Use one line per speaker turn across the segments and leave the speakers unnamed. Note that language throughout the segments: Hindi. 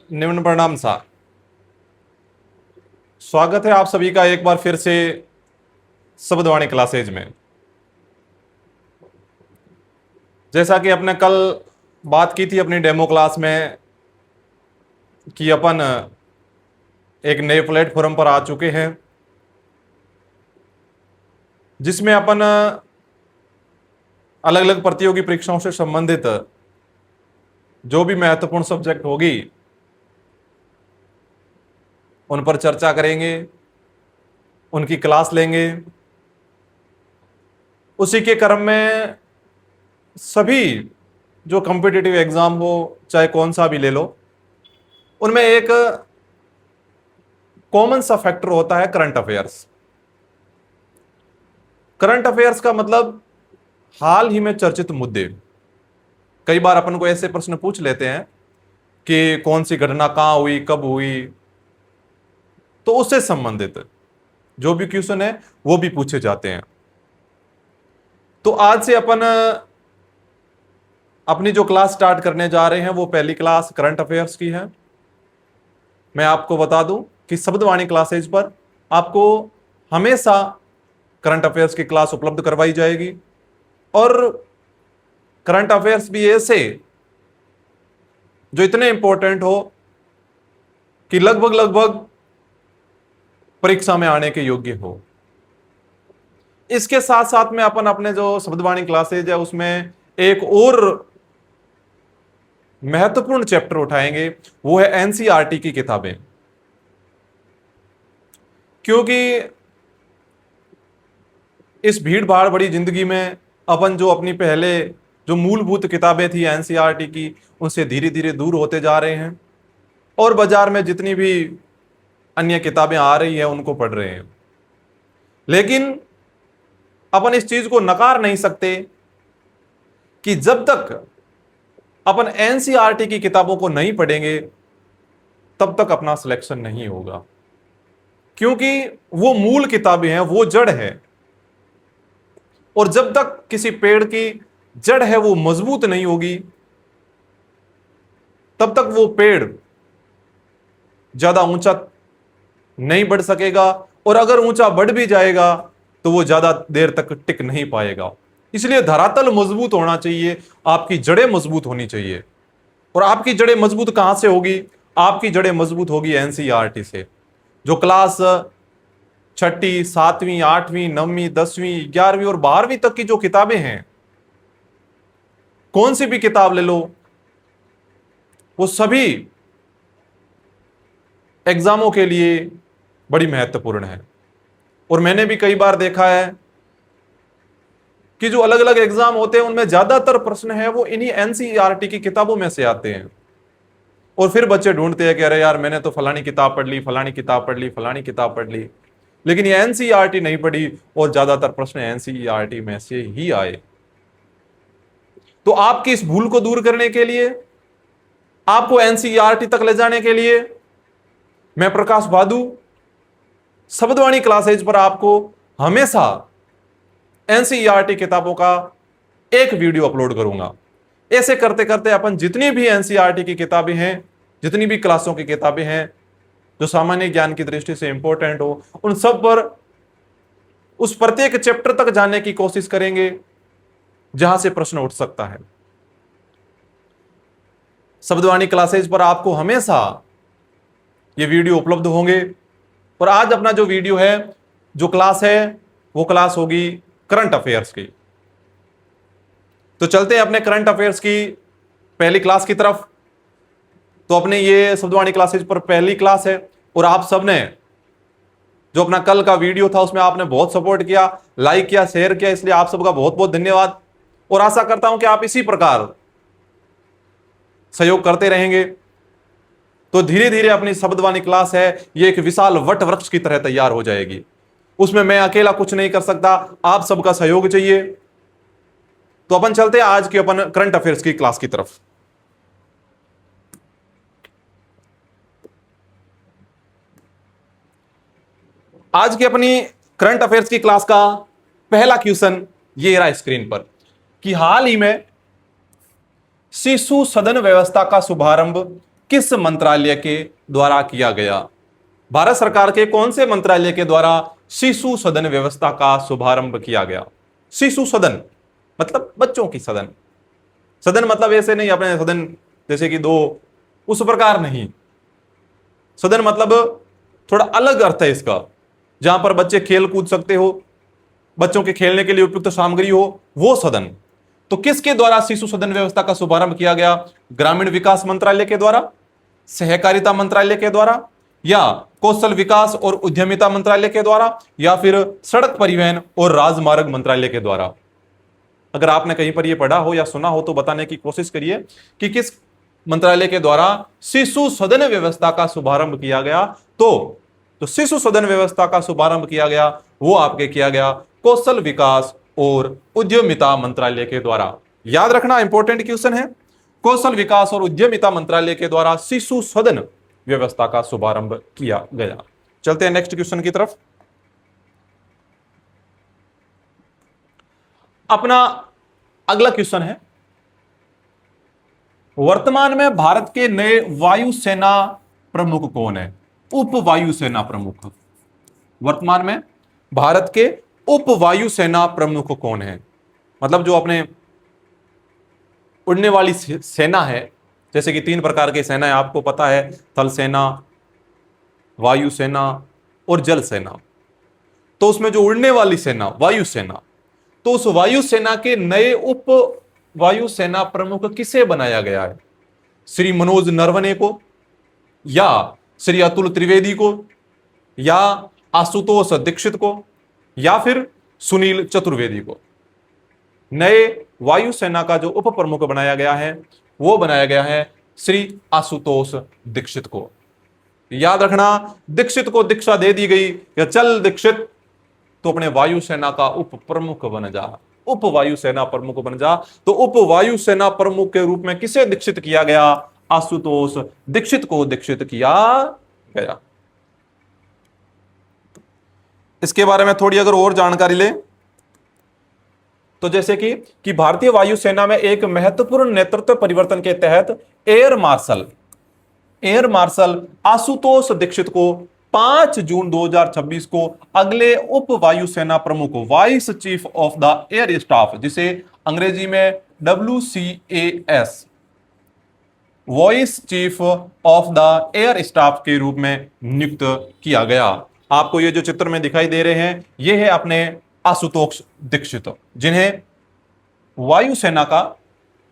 निम्न प्रणाम सा। स्वागत है आप सभी का एक बार फिर से शब्दवाणी क्लासेज में। जैसा कि अपने कल बात की थी अपनी डेमो क्लास में कि अपन एक नए प्लेटफॉर्म पर आ चुके हैं जिसमें अपन अलग अलग प्रतियोगी परीक्षाओं से संबंधित जो भी महत्वपूर्ण सब्जेक्ट होगी उन पर चर्चा करेंगे, उनकी क्लास लेंगे। उसी के क्रम में सभी जो कॉम्पिटिटिव एग्जाम हो, चाहे कौन सा भी ले लो, उनमें एक कॉमन सा फैक्टर होता है करंट अफेयर्स। करंट अफेयर्स का मतलब हाल ही में चर्चित मुद्दे। कई बार अपन को ऐसे प्रश्न पूछ लेते हैं कि कौन सी घटना कहां हुई, कब हुई, तो उससे संबंधित जो भी क्वेश्चन है वो भी पूछे जाते हैं। तो आज से अपन अपनी जो क्लास स्टार्ट करने जा रहे हैं वो पहली क्लास करंट अफेयर्स की है। मैं आपको बता दूं कि शब्दवाणी क्लासेज पर आपको हमेशा करंट अफेयर्स की क्लास उपलब्ध करवाई जाएगी और करंट अफेयर्स भी ऐसे जो इतने इंपॉर्टेंट हो कि लगभग लगभग परीक्षा में आने के योग्य हो। इसके साथ साथ में अपन अपने जो शब्दवाणी क्लासेज है उसमें एक और महत्वपूर्ण चैप्टर उठाएंगे, वो है एनसीईआरटी की किताबें। क्योंकि इस भीड़ भाड़ बड़ी जिंदगी में अपन जो अपनी पहले जो मूलभूत किताबें थी एनसीईआरटी की, उनसे धीरे धीरे दूर होते जा रहे हैं और बाजार में जितनी भी अन्य किताबें आ रही है उनको पढ़ रहे हैं। लेकिन अपन इस चीज को नकार नहीं सकते कि जब तक अपन एनसीईआरटी की किताबों को नहीं पढ़ेंगे तब तक अपना सिलेक्शन नहीं होगा। क्योंकि वो मूल किताबें हैं, वो जड़ है, और जब तक किसी पेड़ की जड़ है वो मजबूत नहीं होगी तब तक वो पेड़ ज्यादा ऊंचा नहीं बढ़ सकेगा, और अगर ऊंचा बढ़ भी जाएगा तो वो ज्यादा देर तक टिक नहीं पाएगा। इसलिए धरातल मजबूत होना चाहिए, आपकी जड़ें मजबूत होनी चाहिए। और आपकी जड़ें मजबूत कहां से होगी? आपकी जड़ें मजबूत होगी एनसीईआरटी से। जो क्लास छठी, सातवीं, आठवीं, नौवीं, 10वीं, 11वीं और 12वीं तक की जो किताबें हैं, कौन सी भी किताब ले लो, वो सभी एग्जामों के लिए बड़ी महत्वपूर्ण है। और मैंने भी कई बार देखा है कि जो अलग अलग एग्जाम होते हैं उनमें ज्यादातर प्रश्न है वो इन्हीं एनसीईआरटी की किताबों में से आते हैं। और फिर बच्चे ढूंढते हैं कि अरे यार मैंने तो फलानी किताब पढ़ ली, फलानी किताब पढ़ ली, फलानी किताब पढ़ ली, लेकिन ये एनसीईआरटी नहीं पढ़ी और ज्यादातर प्रश्न एनसीईआरटी में से ही आए। तो आपकी इस भूल को दूर करने के लिए, आपको एनसीईआरटी तक ले जाने के लिए, मैं प्रकाश बादू शब्दवाणी क्लासेज पर आपको हमेशा एनसीईआरटी किताबों का एक वीडियो अपलोड करूंगा। ऐसे करते करते अपन जितनी भी एनसीईआरटी की किताबें हैं, जितनी भी क्लासों की किताबें हैं जो सामान्य ज्ञान की दृष्टि से इंपॉर्टेंट हो, उन सब पर उस प्रत्येक चैप्टर तक जाने की कोशिश करेंगे जहां से प्रश्न उठ सकता है। शब्दवाणी क्लासेज पर आपको हमेशा ये वीडियो उपलब्ध होंगे। और आज अपना जो वीडियो है, जो क्लास है, वो क्लास होगी करंट अफेयर्स की। तो चलते हैं अपने करंट अफेयर्स की पहली क्लास की तरफ। तो अपने ये शब्दवाणी क्लासेज पर पहली क्लास है और आप सबने जो अपना कल का वीडियो था उसमें आपने बहुत सपोर्ट किया, लाइक किया, शेयर किया, इसलिए आप सबका बहुत बहुत धन्यवाद। और आशा करता हूं कि आप इसी प्रकार सहयोग करते रहेंगे तो धीरे धीरे अपनी शब्दवाणी क्लास है ये एक विशाल वट वृक्ष की तरह तैयार हो जाएगी। उसमें मैं अकेला कुछ नहीं कर सकता, आप सबका सहयोग चाहिए। तो अपन चलते हैं आज की अपन करंट अफेयर्स की क्लास की तरफ। आज की अपनी करंट अफेयर्स की क्लास का पहला क्वेश्चन ये रहा स्क्रीन पर कि हाल ही में शिशु सदन व्यवस्था का शुभारंभ किस मंत्रालय के द्वारा किया गया? भारत सरकार के कौन से मंत्रालय के द्वारा शिशु सदन व्यवस्था का शुभारंभ किया गया? शिशु सदन मतलब बच्चों की सदन। सदन मतलब ऐसे नहीं अपने सदन जैसे कि दो, उस प्रकार नहीं। सदन मतलब थोड़ा अलग अर्थ है इसका, जहां पर बच्चे खेल कूद सकते हो, बच्चों के खेलने के लिए उपयुक्त सामग्री हो, वो सदन। तो किसके द्वारा शिशु सदन व्यवस्था का शुभारंभ किया गया? ग्रामीण विकास मंत्रालय के द्वारा, सहकारिता मंत्रालय के द्वारा, या कौशल विकास और उद्यमिता मंत्रालय के द्वारा, या फिर सड़क परिवहन और राजमार्ग मंत्रालय के द्वारा? अगर आपने कहीं पर यह पढ़ा हो या सुना हो तो बताने की कोशिश करिए कि किस मंत्रालय के द्वारा शिशु सदन व्यवस्था का शुभारंभ किया गया। तो शिशु सदन व्यवस्था का शुभारंभ किया गया वो आपके किया गया कौशल विकास और उद्यमिता मंत्रालय के द्वारा। याद रखना, इंपॉर्टेंट क्वेश्चन है। कौशल विकास और उद्यमिता मंत्रालय के द्वारा शिशु सदन व्यवस्था का शुभारंभ किया गया। चलते हैं नेक्स्ट क्वेश्चन की तरफ। अपना अगला क्वेश्चन है, वर्तमान में भारत के नए वायुसेना प्रमुख कौन है? उप वायुसेना प्रमुख। वर्तमान में भारत के उप वायुसेना प्रमुख कौन है? मतलब जो अपने उड़ने वाली सेना है, जैसे कि 3 प्रकार की सेना है, आपको पता है, थल सेना, वायुसेना और जल सेना। तो उसमें जो उड़ने वाली सेना वायुसेना, तो उस वायुसेना के नए उप वायुसेना प्रमुख किसे बनाया गया है? श्री मनोज नरवणे को, या श्री अतुल त्रिवेदी को, या आशुतोष दीक्षित को, या फिर सुनील चतुर्वेदी को? नए वायुसेना का जो उप प्रमुख बनाया गया है वो बनाया गया है श्री आशुतोष दीक्षित को। याद रखना, दीक्षित को दीक्षा दे दी गई कि चल दीक्षित तो अपने वायुसेना का उप प्रमुख बन जा, उप वायुसेना प्रमुख बन जा। तो उप वायुसेना प्रमुख के रूप में किसे दीक्षित किया गया? आशुतोष दीक्षित को दीक्षित किया गया। इसके बारे में थोड़ी अगर और जानकारी ले तो जैसे कि भारतीय वायुसेना में एक महत्वपूर्ण नेतृत्व परिवर्तन के तहत एयर मार्शल आशुतोष दीक्षित को 5 जून 2026 को अगले उप वायुसेना प्रमुख vice chief of the air staff, जिसे अंग्रेजी में WCAS vice chief of the air staff के रूप में नियुक्त किया गया। आपको ये जो चित्र में दिखाई दे रहे हैं ये है अपने आशुतोष दीक्षित, जिन्हें वायुसेना का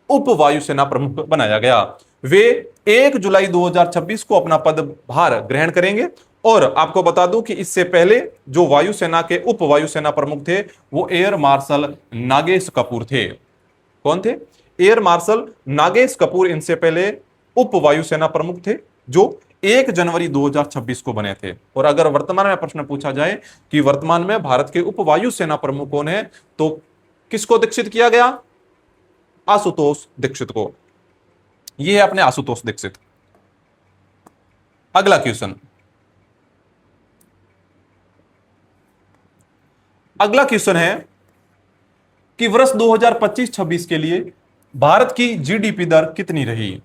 उप वायुसेना प्रमुख बनाया गया। वे 1 जुलाई 2026 को अपना पदभार ग्रहण करेंगे। और आपको बता दूं कि इससे पहले जो वायुसेना के उप वायुसेना प्रमुख थे वो एयर मार्शल नागेश कपूर थे। कौन थे? एयर मार्शल नागेश कपूर इनसे पहले उप वायुसेना प्रमुख थे जो 1 जनवरी 2026 को बने थे। और अगर वर्तमान में प्रश्न पूछा जाए कि वर्तमान में भारत के उप वायुसेना प्रमुख कौन है तो किसको दीक्षित किया गया? आशुतोष दीक्षित को। यह है अपने आशुतोष दीक्षित। अगला क्वेश्चन, है कि वर्ष 2025-26 के लिए भारत की जीडीपी दर कितनी रही?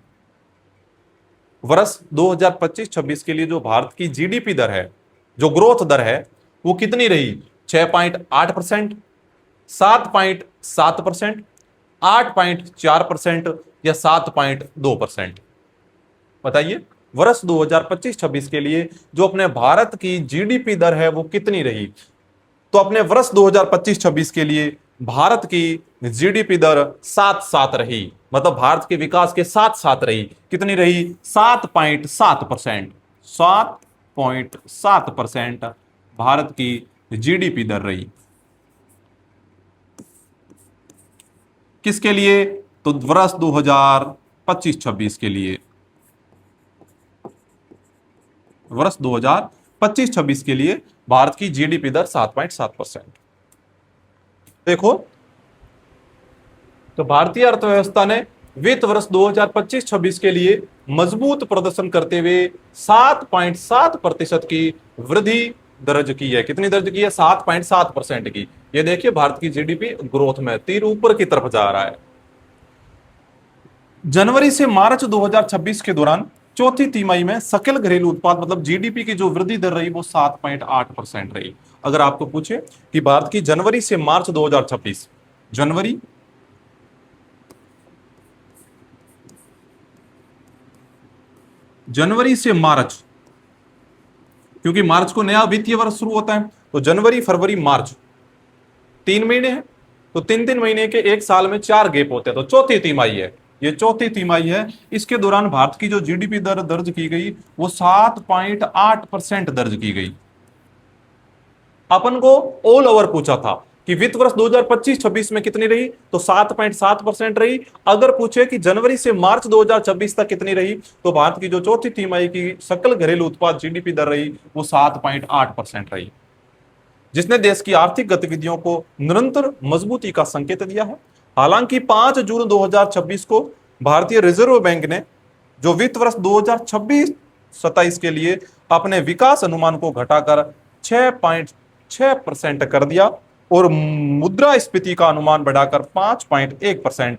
वर्ष 2025-26 के लिए जो भारत की जीडीपी दर है, जो ग्रोथ दर है, वो कितनी रही? 6.8%, 7.7%, 8.4% या 7.2%? बताइए, वर्ष 2025-26 के लिए जो अपने भारत की जीडीपी दर है वो कितनी रही? तो अपने वर्ष 2025-26 के लिए भारत की जीडीपी दर 7.7 रही, मतलब भारत के विकास के साथ साथ रही। कितनी रही? 7.7%। 7.7% भारत की जीडीपी दर रही। किसके लिए? तो वर्ष 2025-26 के लिए। वर्ष 2025-26 के लिए भारत की जीडीपी दर 7.7%। देखो, तो भारतीय अर्थव्यवस्था ने वित्त वर्ष 2025-26 के लिए मजबूत प्रदर्शन करते हुए 7.7% की वृद्धि दर्ज की है। कितनी दर्ज की है? 7.7% की। ये देखिए, भारत की जीडीपी ग्रोथ में तीर ऊपर की तरफ जा रहा है। जनवरी से मार्च 2026 के दौरान चौथी तिमाही में सकल घरेलू उत्पाद मतलब जीडीपी की जो वृद्धि दर रही वो 7.8% रही। अगर आपको पूछे कि भारत की जनवरी से मार्च 2026, जनवरी जनवरी से मार्च, क्योंकि मार्च को नया वित्तीय वर्ष शुरू होता है, तो जनवरी फरवरी मार्च 3 महीने हैं, तो 3 3 महीने के एक साल में 4 गैप होते हैं, तो चौथी तिमाही है, ये चौथी तिमाही है। इसके दौरान भारत की जो जीडीपी दर दर्ज की गई वो 7.8% दर्ज की गई। अपन को ऑल ओवर पूछा था कि वित्त वर्ष 2025-26 में कितनी रही, तो 7.7% रही। अगर पूछे कि जनवरी से मार्च 2026 तक कितनी रही, तो भारत की जो चौथी तिमाही की सकल घरेलू उत्पाद जीडीपी दर रही वो 7.8% रही, जिसने देश की आर्थिक गतिविधियों को निरंतर मजबूती का संकेत दिया है। हालांकि 5 जून 2026 को भारतीय रिजर्व बैंक ने जो वित्त वर्ष 2026-27 के लिए अपने विकास अनुमान को घटाकर 6.6% कर दिया और मुद्रास्फीति का अनुमान बढ़ाकर 5.1%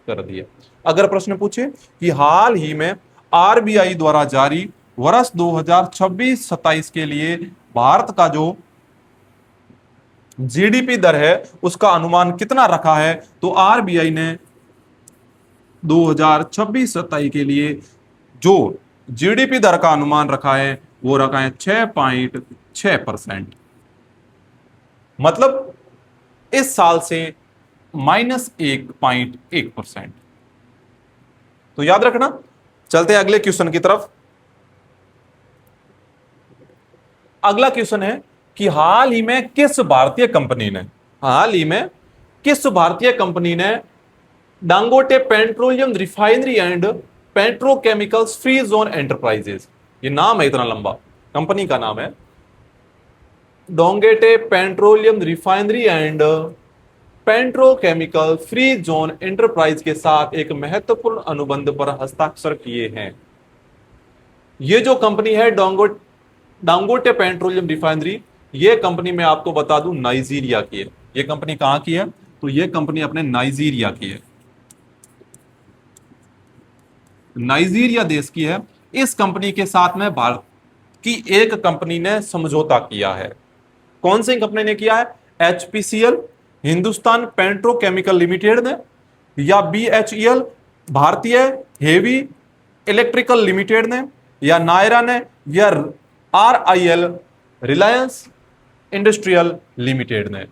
कर दिया। अगर प्रश्न पूछे कि हाल ही में आरबीआई द्वारा जारी वर्ष 2026-27 के लिए भारत का जो जीडीपी दर है उसका अनुमान कितना रखा है, तो आरबीआई ने 2026-27 के लिए जो जीडीपी दर का अनुमान रखा है वो रखा है 6.6%, मतलब इस साल से -1.1%। तो याद रखना। चलते हैं अगले क्वेश्चन की तरफ। अगला क्वेश्चन है कि हाल ही में किस भारतीय कंपनी ने Dangote petroleum refinery and petrochemicals free zone enterprises, ये नाम है इतना लंबा, कंपनी का नाम है Dangote petroleum refinery and petrochemical free zone enterprise के साथ एक महत्वपूर्ण अनुबंध पर हस्ताक्षर किए हैं। ये जो कंपनी है डांगोटे पेट्रोलियम रिफाइनरी, ये कंपनी मैं आपको बता दूं नाइजीरिया की है। ये कंपनी कहां की है, तो ये कंपनी अपने नाइजीरिया की है, नाइजीरिया देश की है। इस कंपनी के साथ में भारत की एक कंपनी ने समझौता किया है। कौन सी कंपनी ने किया है, एचपीसीएल हिंदुस्तान पेट्रोकेमिकल लिमिटेड ने, या बीएचईएल भारतीय हेवी इलेक्ट्रिकल लिमिटेड ने, या नायरा ने, या आरआईएल रिलायंस इंडस्ट्रियल लिमिटेड ने।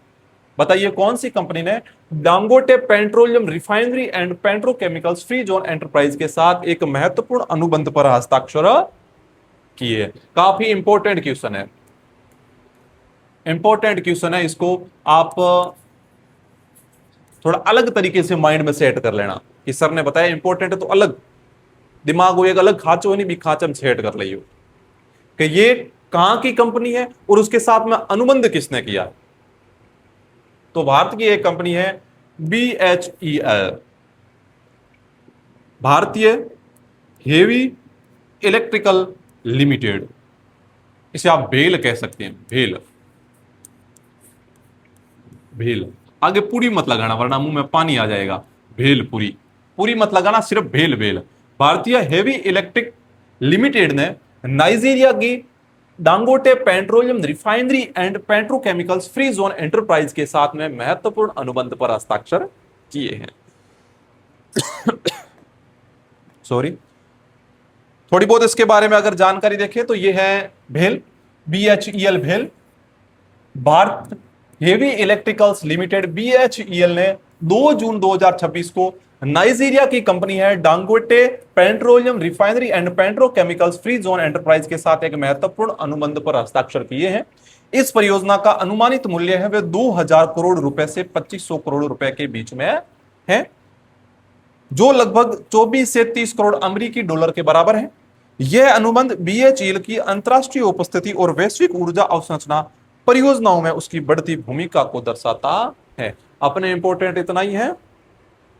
बताइए कौन सी कंपनी ने Dangote petroleum refinery and petrochemicals free zone enterprise के साथ एक महत्वपूर्ण अनुबंध पर हस्ताक्षर किए। काफी इंपॉर्टेंट क्वेश्चन है, इसको आप थोड़ा अलग तरीके से माइंड में सेट कर लेना कि सर ने बताया इंपॉर्टेंट है तो अलग दिमाग को एक अलग खाचो नहीं भी खाचम सेट कर लियो कि ये कहां की कंपनी है और उसके साथ में अनुबंध किसने किया है। तो भारत की एक कंपनी है बीएचईएल, भारतीय हेवी इलेक्ट्रिकल लिमिटेड, इसे आप भेल कह सकते हैं, भेल। आगे पूरी मत लगाना वरना मुंह में पानी आ जाएगा। भेल पूरी मत लगाना, सिर्फ भेल। भारतीय हेवी इलेक्ट्रिक लिमिटेड ने नाइजीरिया की Dangote petroleum refinery and petrochemicals free zone enterprise के साथ में महत्वपूर्ण अनुबंध पर हस्ताक्षर किए हैं। सॉरी, थोड़ी बहुत इसके बारे में अगर जानकारी देखें तो यह है भेल, बीएचईएल भेल। Bharat heavy electricals limited BHEL ने 2 जून 2026 को नाइजीरिया की कंपनी है डांगोटे petroleum refinery and petrochemicals free zone enterprise के साथ एक महत्वपूर्ण अनुबंध पर हस्ताक्षर किए हैं। इस परियोजना का अनुमानित मूल्य है वह 2000 करोड़ रुपए से 2500 करोड़ रुपए के बीच में है, जो लगभग 24 से 30 करोड़ अमेरिकी डॉलर के बराबर है। यह अनुबंध बीएचईएल की अंतरराष्ट्रीय उपस्थिति और वैश्विक ऊर्जा अवसंरचना परियोजनाओं में उसकी बढ़ती भूमिका को दर्शाता है। अपने इंपॉर्टेंट इतना ही है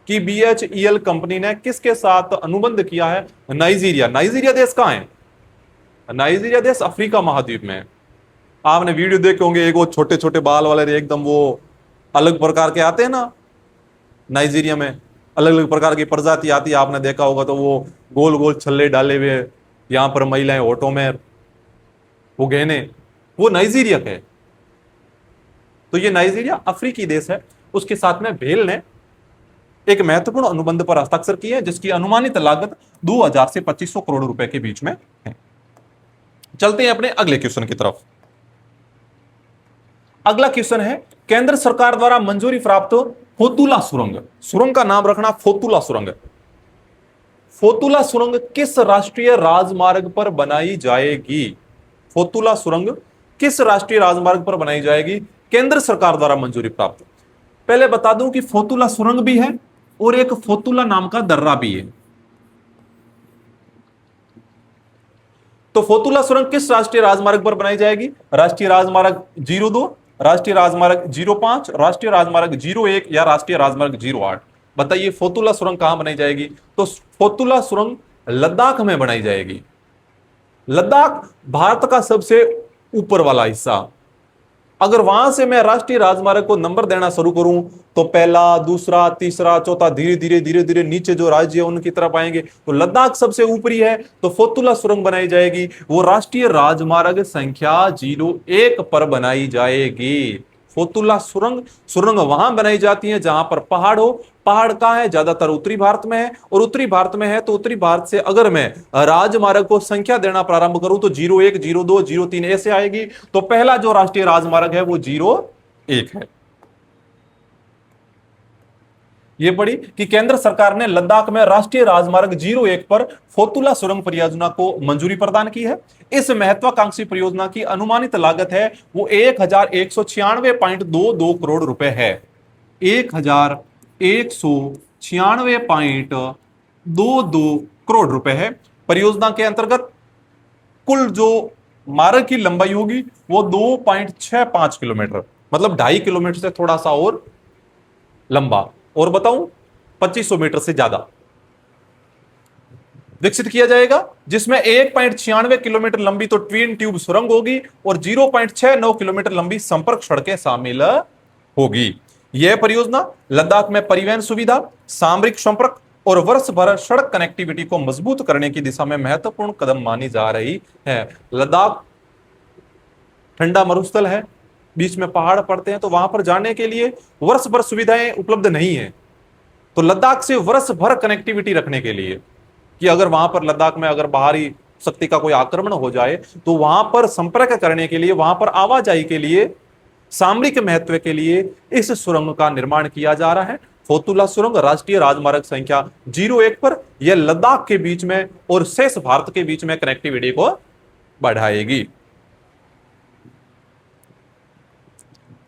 कि बीएचईएल कंपनी ने किसके साथ अनुबंध किया है, नाइजीरिया देश कहां है, नाइजीरिया देश अफ्रीका महाद्वीप में। आपने वीडियो देखे होंगे, एक वो छोटे छोटे बाल वाले एकदम वो अलग प्रकार के आते हैं ना नाइजीरिया में, अलग अलग प्रकार की प्रजाति आती है, आपने देखा होगा तो वो गोल गोल छल्ले डाले हुए, यहां पर महिलाएं ऑटो में, वो गहने, वो नाइजीरिया के है। तो ये नाइजीरिया अफ्रीकी देश है, उसके साथ में भेल ने एक महत्वपूर्ण अनुबंध पर हस्ताक्षर किए हैं जिसकी अनुमानित लागत 2000 से 2500 करोड़ रुपए के बीच में है। चलते हैं अपने अगले क्वेश्चन की तरफ। अगला क्वेश्चन है, केंद्र सरकार द्वारा मंजूरी प्राप्त फोतुला सुरंग, सुरंग का नाम रखना फोतुला सुरंग। फोतुला सुरंग किस राष्ट्रीय राजमार्ग पर बनाई जाएगी? फोतुला सुरंग किस राष्ट्रीय राजमार्ग पर बनाई जाएगी? केंद्र सरकार द्वारा मंजूरी प्राप्त। पहले बता दूं कि फोतुला सुरंग भी है और एक फोतुला नाम का दर्रा भी है। तो फोतुला सुरंग किस राष्ट्रीय राजमार्ग पर बनाई जाएगी? राष्ट्रीय राजमार्ग 02, राष्ट्रीय राजमार्ग 05, राष्ट्रीय राजमार्ग 01 या राष्ट्रीय राजमार्ग 08? बताइए फोतुला सुरंग कहां बनाई जाएगी? तो फोतुला सुरंग लद्दाख में बनाई जाएगी। लद्दाख भारत का सबसे ऊपर वाला हिस्सा, अगर वहां से मैं राष्ट्रीय राजमार्ग को नंबर देना शुरू करूं तो पहला, दूसरा, तीसरा, चौथा, धीरे धीरे धीरे धीरे नीचे जो राज्य है उनकी तरफ आएंगे, तो लद्दाख सबसे ऊपरी है, तो फोतुला सुरंग बनाई जाएगी। वो राष्ट्रीय राजमार्ग संख्या 01 पर बनाई जाएगी। फोतुला सुरंग, सुरंग वहां बनाई जाती है जहां पर पहाड़ हो। पहाड़ कहां है? ज्यादातर उत्तरी भारत में है, और उत्तरी भारत में है तो उत्तरी भारत से अगर मैं राजमार्ग को संख्या देना प्रारंभ करूं तो 01, 02, 03 ऐसे आएगी। तो पहला जो राष्ट्रीय राजमार्ग है वो 01 है। यह पढ़ी कि केंद्र सरकार ने लद्दाख में राष्ट्रीय राजमार्ग 01 पर फोतुला सुरंग परियोजना को मंजूरी प्रदान की है। इस महत्वाकांक्षी परियोजना की अनुमानित लागत है वो 1196.22 करोड़ रुपए है। 1196.22 करोड़ रुपए है। परियोजना के अंतर्गत कुल जो मार्ग की लंबाई होगी वो 2.65 किलोमीटर, मतलब 2.5 किलोमीटर से थोड़ा सा और लंबा, और बताऊं 2500 मीटर से ज्यादा विकसित किया जाएगा, जिसमें 1.96 किलोमीटर लंबी तो ट्विन ट्यूब सुरंग होगी और 0.69 किलोमीटर लंबी संपर्क सड़कें शामिल होगी। यह परियोजना लद्दाख में परिवहन सुविधा, सामरिक संपर्क और वर्ष भर सड़क कनेक्टिविटी को मजबूत करने की दिशा में महत्वपूर्ण कदम मानी जा रही है। लद्दाख ठंडा मरुस्थल है, बीच में पहाड़ पड़ते हैं, तो वहां पर जाने के लिए वर्ष भर सुविधाएं उपलब्ध नहीं है। तो लद्दाख से वर्ष भर कनेक्टिविटी रखने के लिए कि अगर वहां पर लद्दाख में अगर बाहरी शक्ति का कोई आक्रमण हो जाए तो वहां पर संपर्क करने के लिए, वहां पर आवाजाही के लिए, सामरिक महत्व के लिए इस सुरंग का निर्माण किया जा रहा है। फोतुला सुरंग राष्ट्रीय राजमार्ग संख्या 01 पर यह लद्दाख के बीच में और शेष भारत के बीच में कनेक्टिविटी को बढ़ाएगी।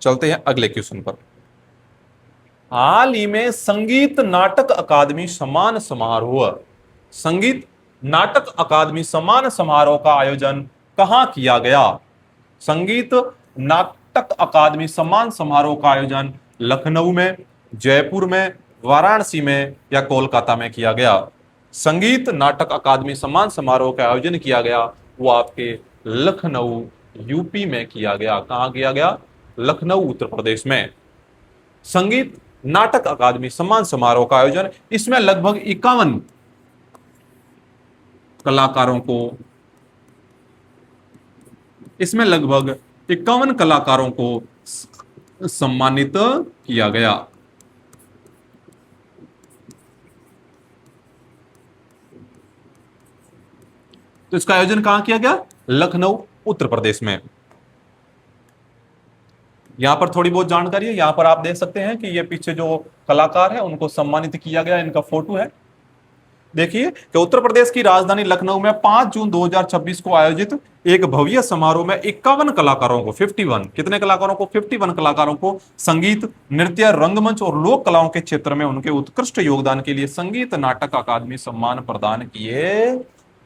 चलते हैं अगले क्वेश्चन पर। हाल ही में संगीत नाटक अकादमी सम्मान समारोह, संगीत नाटक अकादमी सम्मान समारोह का आयोजन कहां किया गया? संगीत नाटक अकादमी सम्मान समारोह का आयोजन लखनऊ में, जयपुर में, वाराणसी में या कोलकाता में किया गया? संगीत नाटक अकादमी सम्मान समारोह का आयोजन किया गया वो आपके लखनऊ यूपी में किया गया। कहां किया गया? लखनऊ उत्तर प्रदेश में। संगीत नाटक अकादमी सम्मान समारोह का आयोजन, इसमें लगभग 51 कलाकारों को, इसमें लगभग 51 कलाकारों को सम्मानित किया गया। तो इसका आयोजन कहां किया गया? लखनऊ उत्तर प्रदेश में। यहां पर थोड़ी बहुत जानकारी है, यहां पर आप देख सकते हैं कि ये पीछे जो कलाकार है उनको सम्मानित किया गया, इनका फोटो है। देखिए कि उत्तर प्रदेश की राजधानी लखनऊ में 5 जून 2026 को आयोजित एक भव्य समारोह में 51 कलाकारों को, 51 कितने कलाकारों को? 51 कलाकारों को संगीत, नृत्य, रंगमंच और लोक कलाओं के क्षेत्र में उनके उत्कृष्ट योगदान के लिए संगीत नाटक अकादमी सम्मान प्रदान किए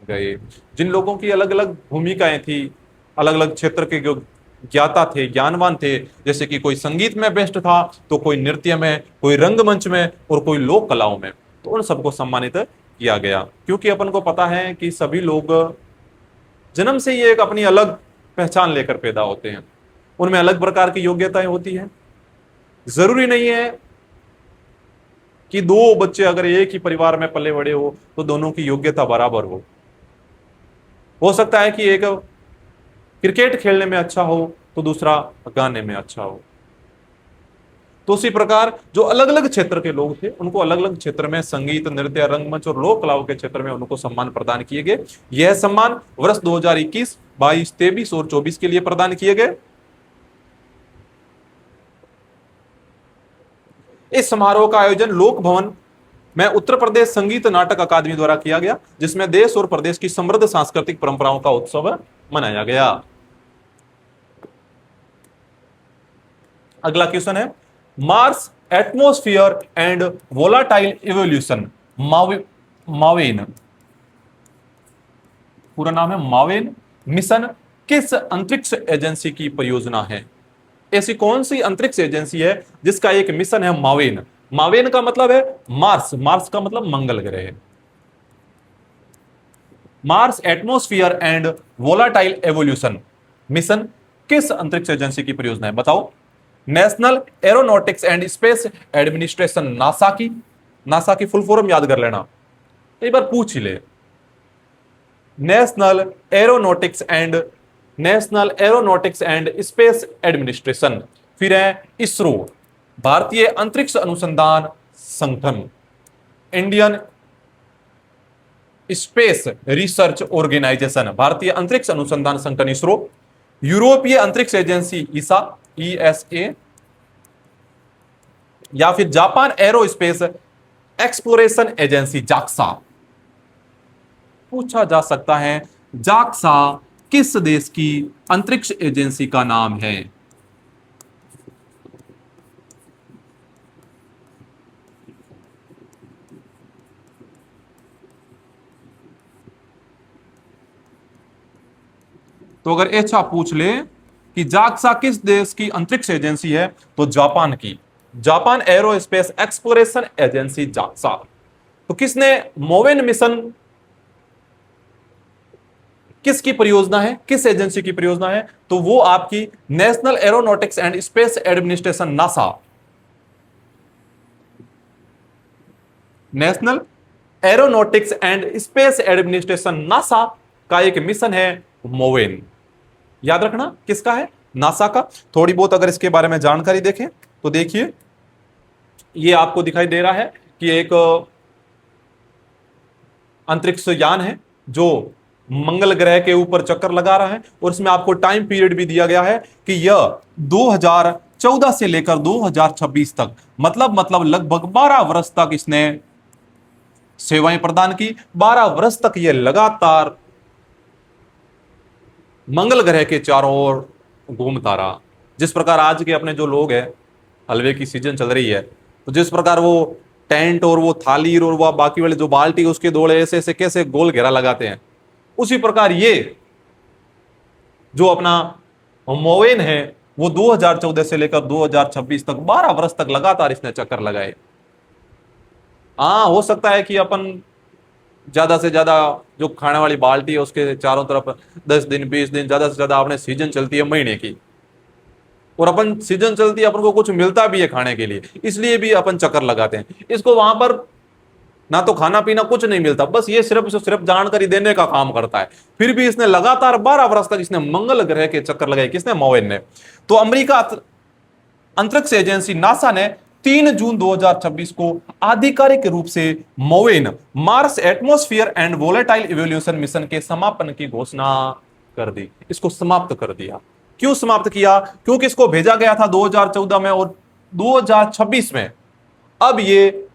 गए। जिन लोगों की अलग अलग भूमिकाएं थी, अलग अलग क्षेत्र के जो ज्ञाता थे, ज्ञानवान थे, जैसे कि कोई संगीत में बेस्ट था तो कोई नृत्य में, कोई रंगमंच में और कोई लोक कलाओं में, तो उन सबको सम्मानित किया गया। क्योंकि अपन को पता है कि सभी लोग जन्म से ही एक अपनी अलग पहचान लेकर पैदा होते हैं, उनमें अलग प्रकार की योग्यताएं होती हैं। जरूरी नहीं है कि दो बच्चे अगर एक ही परिवार में पले बड़े हो तो दोनों की योग्यता बराबर हो सकता है कि एक क्रिकेट खेलने में अच्छा हो तो दूसरा गाने में अच्छा हो। तो उसी प्रकार जो अलग अलग क्षेत्र के लोग थे उनको अलग अलग क्षेत्र में संगीत, नृत्य, रंगमंच और लोक कलाओं के क्षेत्र में उनको सम्मान प्रदान किए गए। यह सम्मान वर्ष 2021, 22, 23 और 24 के लिए प्रदान किए गए। इस समारोह का आयोजन लोक भवन में उत्तर प्रदेश संगीत नाटक अकादमी द्वारा किया गया, जिसमें देश और प्रदेश की समृद्ध सांस्कृतिक परंपराओं का उत्सव मनाया गया। अगला क्वेश्चन है, Mars atmosphere and volatile evolution, Maven, पूरा नाम है मावेन मिशन, किस अंतरिक्ष एजेंसी की परियोजना है? ऐसी कौन सी अंतरिक्ष एजेंसी है जिसका एक मिशन है मावेन? मावेन का मतलब है मार्स, मार्स का मतलब मंगल ग्रह है। Mars atmosphere and volatile evolution mission किस अंतरिक्ष एजेंसी की परियोजना है? बताओ। National aeronautics and space administration, NASA की, नासा की फुल फॉर्म याद कर लेना, एक बार पूछ ही ले। National aeronautics and space administration. फिर है इसरो, भारतीय अंतरिक्ष अनुसंधान संगठन, इंडियन स्पेस रिसर्च ऑर्गेनाइजेशन, भारतीय अंतरिक्ष अनुसंधान संगठन इसरो, यूरोपीय अंतरिक्ष एजेंसी ईसा, ईएसए, या फिर Japan aerospace exploration agency, JAXA. पूछा जा सकता है जाक्सा किस देश की अंतरिक्ष एजेंसी का नाम है? तो अगर ऐसा पूछ ले कि जाक्सा किस देश की अंतरिक्ष एजेंसी है, तो जापान की, Japan aerospace exploration agency, JAXA. तो किसने मोवेन मिशन, किसकी परियोजना है, किस एजेंसी की परियोजना है? तो वो आपकी national aeronautics and space administration, NASA. National aeronautics and space administration, NASA का एक मिशन है मोवेन। याद रखना किसका है? नासा का। थोड़ी बहुत अगर इसके बारे में जानकारी देखें तो देखिए, ये आपको दिखाई दे रहा है कि एक अंतरिक्ष यान है जो मंगल ग्रह के ऊपर चक्कर लगा रहा है, और इसमें आपको टाइम पीरियड भी दिया गया है कि यह 2014 से लेकर 2026 तक, मतलब लगभग 12 वर्ष तक इसने सेवाएं प्रदान की। 12 वर्ष तक यह लगातार मंगल ग्रह के चारों ओर घूमता रहा। जिस प्रकार आज के अपने जो लोग हैं, हलवे की सीजन चल रही है, तो जिस प्रकार वो टेंट और वो थाली और वो बाकी वाले जो बाल्टी उसके दोड़े ऐसे ऐसे कैसे गोल घेरा लगाते हैं, उसी प्रकार ये जो अपना मोवेन है वो 2014 से लेकर 2026 तक 12 वर्ष तक लगातार इसने चक्कर लगाए। हाँ, हो सकता है कि अपन ज्यादा से ज्यादा जो खाने वाली बाल्टी है उसके चारों तरफ 10 दिन 20 दिन, ज्यादा से ज्यादा अपने सीजन चलती है महीने की, और अपन सीजन चलती है, अपन को कुछ मिलता भी है खाने के लिए, इसलिए भी अपन चक्कर लगाते हैं। इसको वहां पर ना तो खाना पीना कुछ नहीं मिलता, बस ये सिर्फ जानकारी देने का काम करता है। फिर भी इसने लगातार 12 वर्ष तक इसने मंगल ग्रह के चक्कर लगाए। किसने? मोवेन ने। तो अमेरिका अंतरिक्ष एजेंसी नासा ने 3 जून 2026 को आधिकारिक रूप से MAVEN Mars atmosphere and volatile evolution mission के समापन की घोषणा कर दी। इसको समाप्त कर दिया। क्यों समाप्त किया? क्योंकि इसको भेजा गया था 2014 में और 2026 में अब ये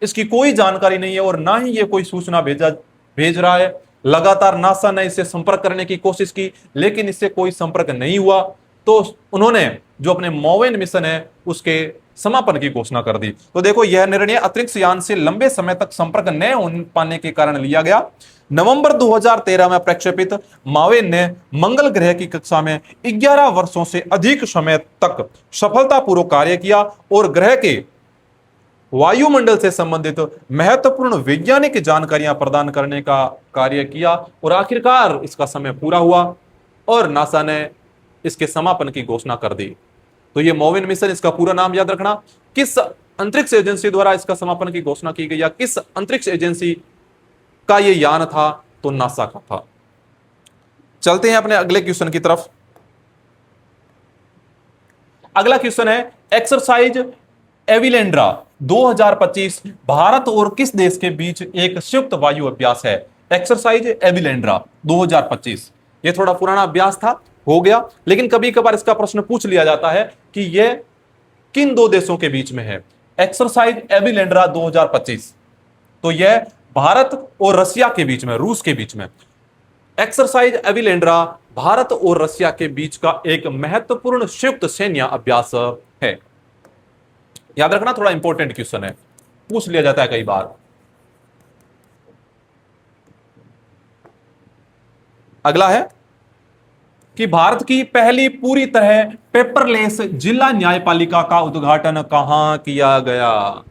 इसकी कोई जानकारी नहीं है और ना ही ये कोई सूचना भेज रहा है। लगातार नासा ने इससे संपर्क करने की कोशिश की, लेकिन इससे कोई संपर्क नहीं हुआ। तो उन्होंने जो अपने मोवेन मिशन है उसके समापन की घोषणा कर दी। तो देखो, यह निर्णय अंतरिक्ष यान से लंबे समय तक संपर्क न हो पाने के कारण लिया गया। नवंबर 2013 में प्रक्षेपित मावेन ने मंगल ग्रह की कक्षा में 11 वर्षों से अधिक समय तक सफलतापूर्वक कार्य किया और ग्रह के वायुमंडल से संबंधित महत्वपूर्ण वैज्ञानिक जानकारियां प्रदान करने का कार्य किया, और आखिरकार इसका समय पूरा हुआ और नासा ने इसके समापन की घोषणा कर दी। तो ये मोवेन मिशन, इसका पूरा नाम याद रखना, किस अंतरिक्ष एजेंसी द्वारा इसका समापन की घोषणा की गई, या किस अंतरिक्ष एजेंसी का यह यान था? तो नासा का था। चलते हैं अपने अगले क्वेश्चन की तरफ। अगला क्वेश्चन है, एक्सरसाइज एविलेंड्रा 2025 भारत और किस देश के बीच एक संयुक्त वायु अभ्यास है? एक्सरसाइज एविलेंड्रा 2025, यह थोड़ा पुराना अभ्यास था, हो गया, लेकिन कभी कभार इसका प्रश्न पूछ लिया जाता है कि यह किन दो देशों के बीच में है? एक्सरसाइज एविलेंड्रा 2025, तो यह भारत और रसिया के बीच में, रूस के बीच में। एक्सरसाइज एविलेंड्रा भारत और रसिया के बीच का एक महत्वपूर्ण संयुक्त सैन्य अभ्यास है। याद रखना, थोड़ा इंपॉर्टेंट क्वेश्चन है, पूछ लिया जाता है कई बार। अगला है कि भारत की पहली पूरी तरह पेपरलेस जिला न्यायपालिका का उद्घाटन कहां किया गया?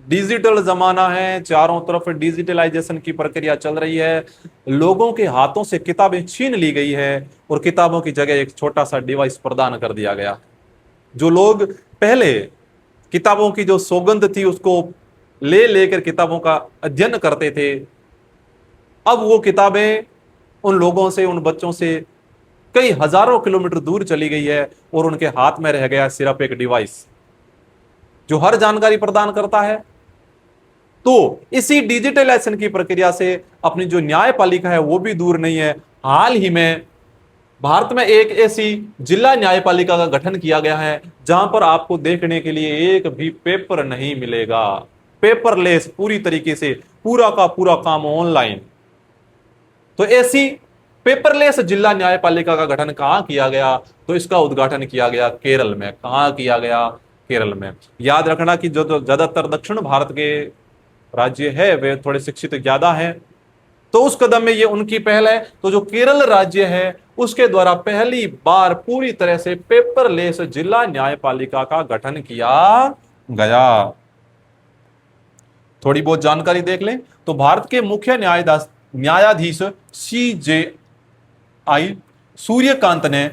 डिजिटल जमाना है, चारों तरफ डिजिटलाइजेशन की प्रक्रिया चल रही है, लोगों के हाथों से किताबें छीन ली गई है और किताबों की जगह एक छोटा सा डिवाइस प्रदान कर दिया गया। जो लोग पहले किताबों की जो सौगंध थी उसको ले लेकर किताबों का अध्ययन करते थे, अब वो किताबें उन लोगों से, उन बच्चों से कई हजारों किलोमीटर दूर चली गई है और उनके हाथ में रह गया सिर्फ एक डिवाइस जो हर जानकारी प्रदान करता है। तो इसी डिजिटलाइजेशन की प्रक्रिया से अपनी जो न्यायपालिका है वो भी दूर नहीं है। हाल ही में भारत में एक ऐसी जिला न्यायपालिका का गठन किया गया है जहां पर आपको देखने के लिए एक भी पेपर नहीं मिलेगा, पेपरलेस, पूरी तरीके से पूरा का पूरा काम ऑनलाइन। तो ऐसी पेपरलेस जिला न्यायपालिका का गठन कहां किया गया? तो इसका उद्घाटन किया गया केरल में। कहां किया गया? केरल में। याद रखना कि जो ज्यादातर दक्षिण भारत के राज्य है वे थोड़े शिक्षित ज्यादा हैं, तो उस कदम में ये उनकी पहल है। तो जो केरल राज्य है उसके द्वारा पहली बार पूरी तरह से पेपरलेस जिला न्यायपालिका का गठन किया गया। थोड़ी बहुत जानकारी देख लें तो भारत के मुख्य न्यायाधीश CJI सूर्यकांत ने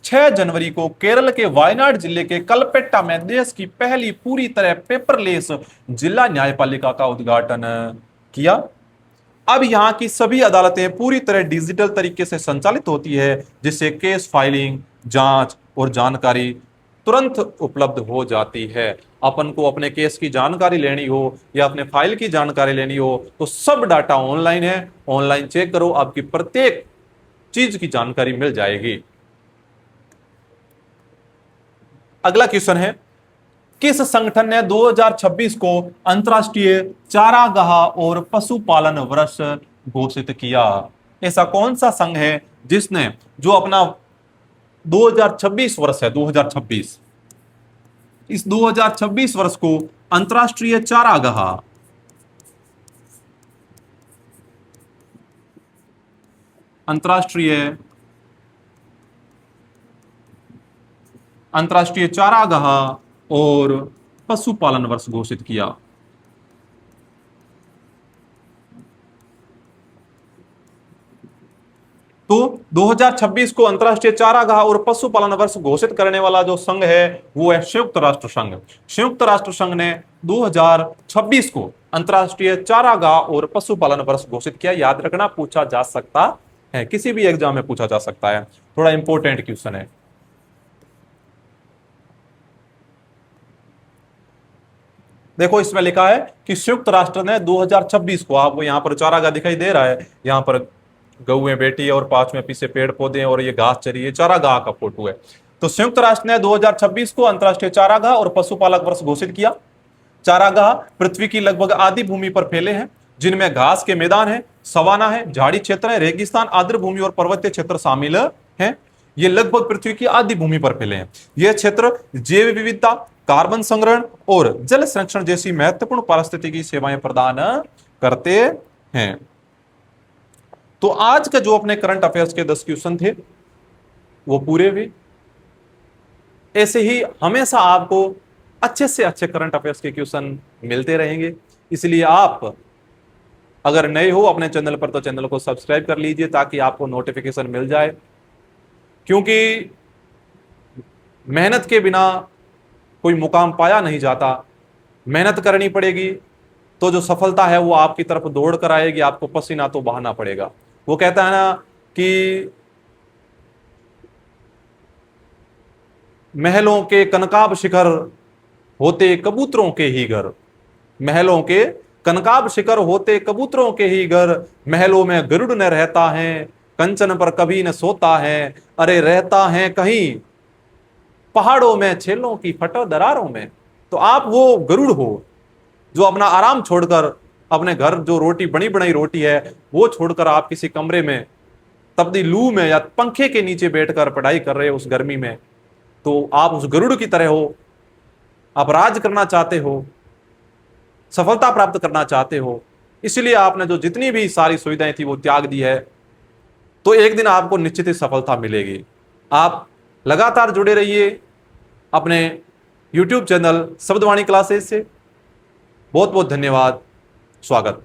6 जनवरी को केरल के वायनाड जिले के कलपेट्टा में देश की पहली पूरी तरह पेपरलेस जिला न्यायपालिका का उद्घाटन किया। अब यहां की सभी अदालतें पूरी तरह डिजिटल तरीके से संचालित होती है, जिससे केस फाइलिंग, जांच और जानकारी तुरंत उपलब्ध हो जाती है। अपन को अपने केस की जानकारी लेनी हो या अपने फाइल की जानकारी लेनी हो तो सब डाटा ऑनलाइन है, ऑनलाइन चेक करो, आपकी प्रत्येक चीज की जानकारी मिल जाएगी। अगला क्वेश्चन है, किस संगठन ने 2026 को अंतर्राष्ट्रीय चारागाह और पशुपालन वर्ष घोषित किया? ऐसा कौन सा संघ है जिसने जो अपना 2026 वर्ष है, 2026, इस 2026 वर्ष को अंतर्राष्ट्रीय चारागाह और पशुपालन वर्ष घोषित किया? तो 2026 को अंतर्राष्ट्रीय चारागाह और पशुपालन वर्ष घोषित करने वाला जो संघ है वो है संयुक्त राष्ट्र संघ। संयुक्त राष्ट्र संघ ने 2026 को अंतर्राष्ट्रीय चारागाह और पशुपालन वर्ष घोषित किया। याद रखना, पूछा जा सकता है, किसी भी एग्जाम में पूछा जा सकता है, थोड़ा इंपॉर्टेंट क्वेश्चन है। देखो इसमें लिखा है कि संयुक्त राष्ट्र ने 2026 को, आपको यहां पर चारागाह दिखाई दे रहा है, यहां पर गौएं बैठी है और 5 में पीछे पेड़ पौधे हैं और ये घास चरी है, चारागाह का फोटो है। तो संयुक्त राष्ट्र ने 2026 को अंतर्राष्ट्रीय चारागाह और पशुपालक वर्ष घोषित किया। चारागाह पृथ्वी की लगभग आधी भूमि पर फैले हैं, जिनमें घास के मैदान है, सवाना है, झाड़ी क्षेत्र है, रेगिस्तान, आर्द्र भूमि और पर्वतीय क्षेत्र शामिल हैं। ये लगभग पृथ्वी की आधी भूमि पर फैले हैं। यह क्षेत्र जैव विविधता, कार्बन संग्रहण और जल संरक्षण जैसी महत्वपूर्ण पारिस्थितिकी सेवाएं प्रदान करते हैं। तो आज का जो अपने करंट अफेयर्स के 10 क्वेश्चन थे वो पूरे हुए। ऐसे ही हमेशा आपको अच्छे से अच्छे करंट अफेयर्स के क्वेश्चन मिलते रहेंगे, इसलिए आप अगर नए हो अपने चैनल पर तो चैनल को सब्सक्राइब कर लीजिए ताकि आपको नोटिफिकेशन मिल जाए, क्योंकि मेहनत के बिना कोई मुकाम पाया नहीं जाता। मेहनत करनी पड़ेगी, तो जो सफलता है वो आपकी तरफ दौड़ कर आएगी, आपको पसीना तो बहाना पड़ेगा। वो कहता है ना कि महलों के कनकाब शिखर होते कबूतरों के ही घर, महलों के कनकाब शिखर होते कबूतरों के ही घर, महलों में गरुड़ न रहता है, कंचन पर कभी न सोता है, अरे रहता है कहीं पहाड़ों में छेलों की फटो दरारों में। तो आप वो गरुड़ हो जो अपना आराम छोड़कर, अपने घर जो रोटी बनी बनाई रोटी है वो छोड़कर आप किसी कमरे में तपती लू में या पंखे के नीचे बैठकर पढ़ाई कर रहे हो उस गर्मी में, तो आप उस गरुड़ की तरह हो। आप राज करना चाहते हो, सफलता प्राप्त करना चाहते हो, इसलिए आपने जो जितनी भी सारी सुविधाएं थी वो त्याग दी है, तो एक दिन आपको निश्चित ही सफलता मिलेगी। आप लगातार जुड़े रहिए अपने YouTube चैनल शब्दवाणी क्लासेस से। बहुत बहुत धन्यवाद, स्वागत।